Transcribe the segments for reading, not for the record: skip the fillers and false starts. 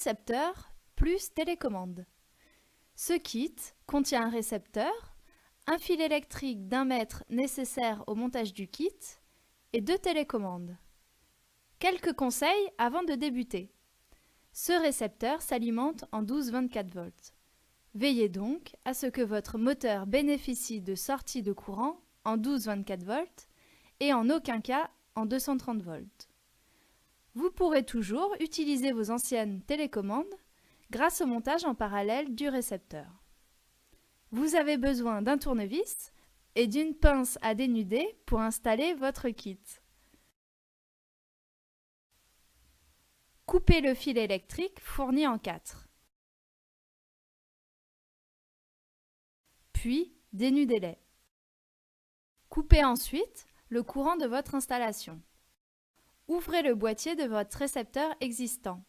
récepteur plus télécommande. Ce kit contient un récepteur, un fil électrique d'1 mètre nécessaire au montage du kit et 2 télécommandes. Quelques conseils avant de débuter. Ce récepteur s'alimente en 12-24 volts. Veillez donc à ce que votre moteur bénéficie de sorties de courant en 12-24 volts et en aucun cas en 230 volts. Vous pourrez toujours utiliser vos anciennes télécommandes grâce au montage en parallèle du récepteur. Vous avez besoin d'un tournevis et d'une pince à dénuder pour installer votre kit. Coupez le fil électrique fourni en 4. Puis, dénudez-les. Coupez ensuite le courant de votre installation. Ouvrez le boîtier de votre récepteur existant.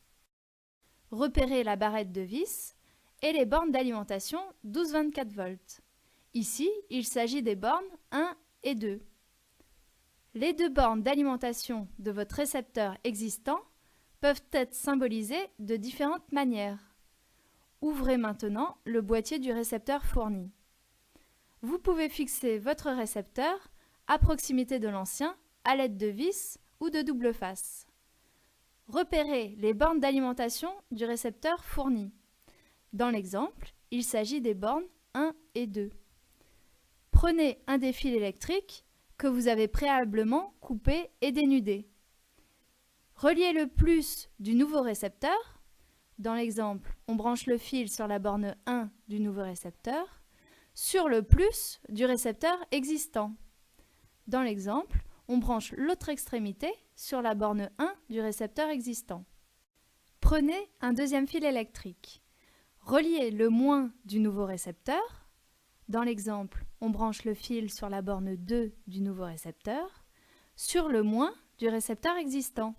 Repérez la barrette de vis et les bornes d'alimentation 12-24 volts. Ici, il s'agit des bornes 1 et 2. Les 2 bornes d'alimentation de votre récepteur existant peuvent être symbolisées de différentes manières. Ouvrez maintenant le boîtier du récepteur fourni. Vous pouvez fixer votre récepteur à proximité de l'ancien à l'aide de vis ou de double face. Repérez les bornes d'alimentation du récepteur fourni. Dans l'exemple, il s'agit des bornes 1 et 2. Prenez un des fils électriques que vous avez préalablement coupé et dénudé. Reliez le plus du nouveau récepteur. Dans l'exemple, on branche le fil sur la borne 1 du nouveau récepteur sur le plus du récepteur existant. Dans l'exemple, on branche l'autre extrémité sur la borne 1 du récepteur existant. Prenez un deuxième fil électrique. Reliez le moins du nouveau récepteur. Dans l'exemple, on branche le fil sur la borne 2 du nouveau récepteur sur le moins du récepteur existant.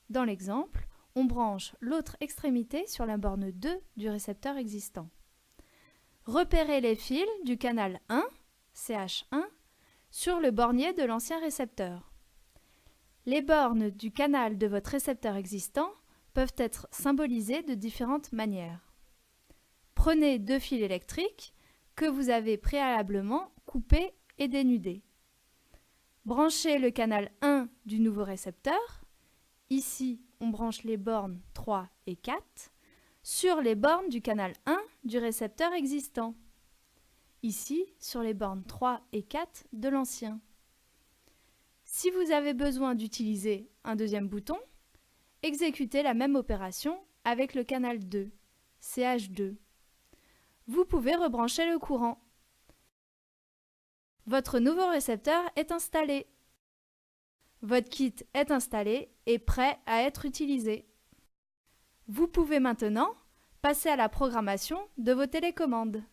Dans l'exemple, on branche l'autre extrémité sur la borne 2 du récepteur existant. Repérez les fils du canal 1, CH1, sur le bornier de l'ancien récepteur. Les bornes du canal de votre récepteur existant peuvent être symbolisées de différentes manières. Prenez 2 fils électriques que vous avez préalablement coupés et dénudés. Branchez le canal 1 du nouveau récepteur. Ici, on branche les bornes 3 et 4 sur les bornes du canal 1 du récepteur existant. Ici, sur les bornes 3 et 4 de l'ancien. Si vous avez besoin d'utiliser un deuxième bouton, exécutez la même opération avec le canal 2, CH2. Vous pouvez rebrancher le courant. Votre nouveau récepteur est installé. Votre kit est installé et prêt à être utilisé. Vous pouvez maintenant passer à la programmation de vos télécommandes.